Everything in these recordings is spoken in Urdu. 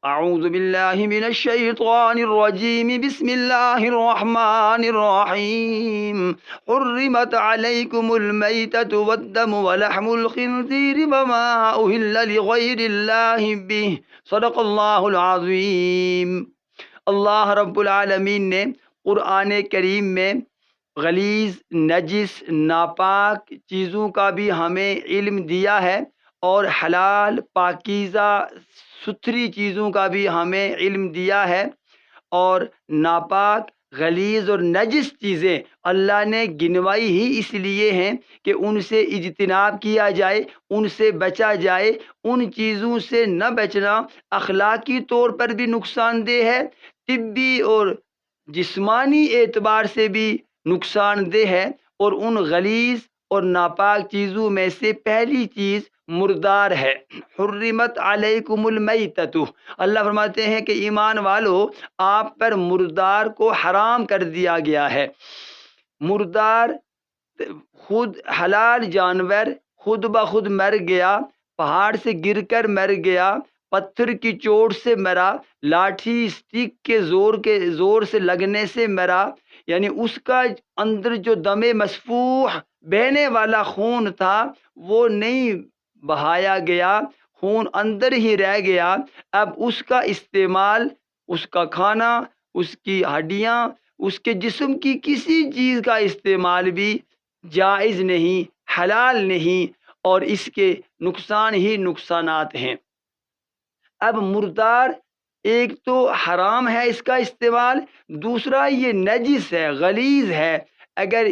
اعوذ باللہ من الشیطان الرجیم بسم اللہ الرحمن الرحیم حرمت علیکم المیتۃ والدم ولحم الخنزیر وما اہل لغیر اللہ بہ صدق اللہ العظیم۔ اللہ رب العالمین نے قرآن کریم میں غلیظ، نجس، ناپاک چیزوں کا بھی ہمیں علم دیا ہے، اور حلال، پاکیزہ، ستھری چیزوں کا بھی ہمیں علم دیا ہے۔ اور ناپاک، غلیظ اور نجس چیزیں اللہ نے گنوائی ہی اس لیے ہیں کہ ان سے اجتناب کیا جائے، ان سے بچا جائے۔ ان چیزوں سے نہ بچنا اخلاقی طور پر بھی نقصان دہ ہے، طبی اور جسمانی اعتبار سے بھی نقصان دہ ہے۔ اور ان غلیظ اور ناپاک چیزوں میں سے پہلی چیز مردار ہے۔ حرمت علیکم المیتۃ، اللہ فرماتے ہیں کہ ایمان والو، آپ پر مردار کو حرام کر دیا گیا ہے۔ مردار خود حلال جانور خود بخود مر گیا، پہاڑ سے گر کر مر گیا، پتھر کی چوٹ سے مرا، لاٹھی اسٹک کے زور سے لگنے سے مرا، یعنی اس کا اندر جو دم مسفوح بہنے والا خون تھا وہ نہیں بہایا گیا، خون اندر ہی رہ گیا۔ اب اس کا استعمال، اس کا کھانا، اس کی ہڈیاں، اس کے جسم کی کسی چیز کا استعمال بھی جائز نہیں، حلال نہیں، اور اس کے نقصان ہی نقصانات ہیں۔ اب مردار ایک تو حرام ہے اس کا استعمال، دوسرا یہ نجس ہے، غلیظ ہے۔ اگر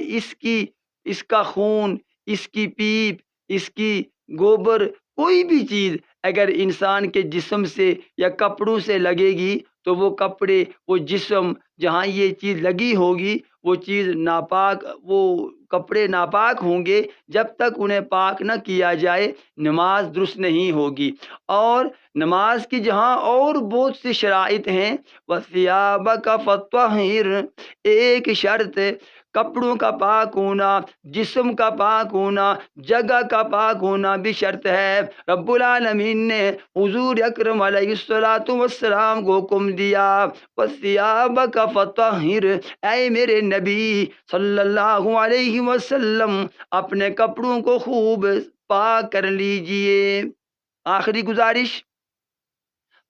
اس کا خون، اس کی پیپ، اس کی گوبر، کوئی بھی چیز اگر انسان کے جسم سے یا کپڑوں سے لگے گی تو وہ کپڑے، وہ جسم جہاں یہ چیز لگی ہوگی وہ چیز ناپاک، وہ کپڑے ناپاک ہوں گے۔ جب تک انہیں پاک نہ کیا جائے نماز درست نہیں ہوگی۔ اور نماز کی جہاں اور بہت سی شرائط ہیں، وَثِيَابَكَ فَطَّهِّرْ، ایک شرط کپڑوں کا پاک ہونا، جسم کا پاک ہونا، جگہ کا پاک ہونا بھی شرط ہے۔ رب العالمین نے حضور اکرم علیہ الصلوۃ والسلام کو حکم دیا، وَثِيَابَكَ فَطَّهِّرْ، اے میرے نبی صلی اللہ علیہ وسلم اپنے کپڑوں کو خوب پاک کر لیجئے۔ آخری گزارش،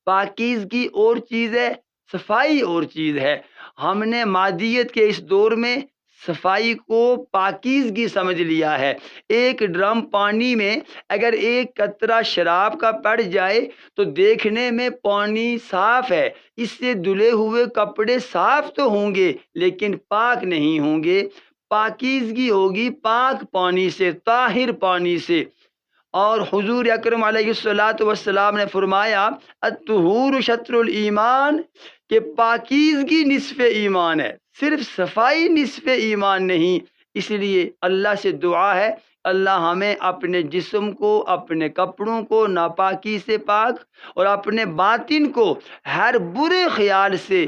پاکیزگی اور چیز ہے، صفائی اور چیز ہے۔ ہم نے مادیت کے اس دور میں صفائی کو پاکیزگی سمجھ لیا ہے۔ ایک ڈرم پانی میں اگر ایک قطرہ شراب کا پڑ جائے تو دیکھنے میں پانی صاف ہے، اس سے دھلے ہوئے کپڑے صاف تو ہوں گے لیکن پاک نہیں ہوں گے۔ پاکیزگی ہوگی پاک پانی سے، طاہر پانی سے۔ اور حضور اکرم علیہ الصلوۃ والسلام نے فرمایا، الطہور شطر الایمان، کہ پاکیزگی نصف ایمان ہے، صرف صفائی نصف ایمان نہیں۔ اس لیے اللہ سے دعا ہے، اللہ ہمیں اپنے جسم کو، اپنے کپڑوں کو ناپاکی سے پاک، اور اپنے باطن کو ہر برے خیال سے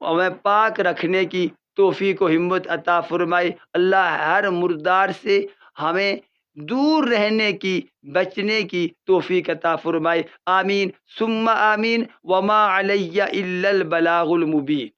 ہمیں پاک رکھنے کی توفیق و ہمت عطا فرمائے۔ اللہ ہر مردار سے ہمیں دور رہنے کی، بچنے کی توفیق عطا فرمائے۔ آمین ثم آمین۔ وما علی الا البلاغ المبین۔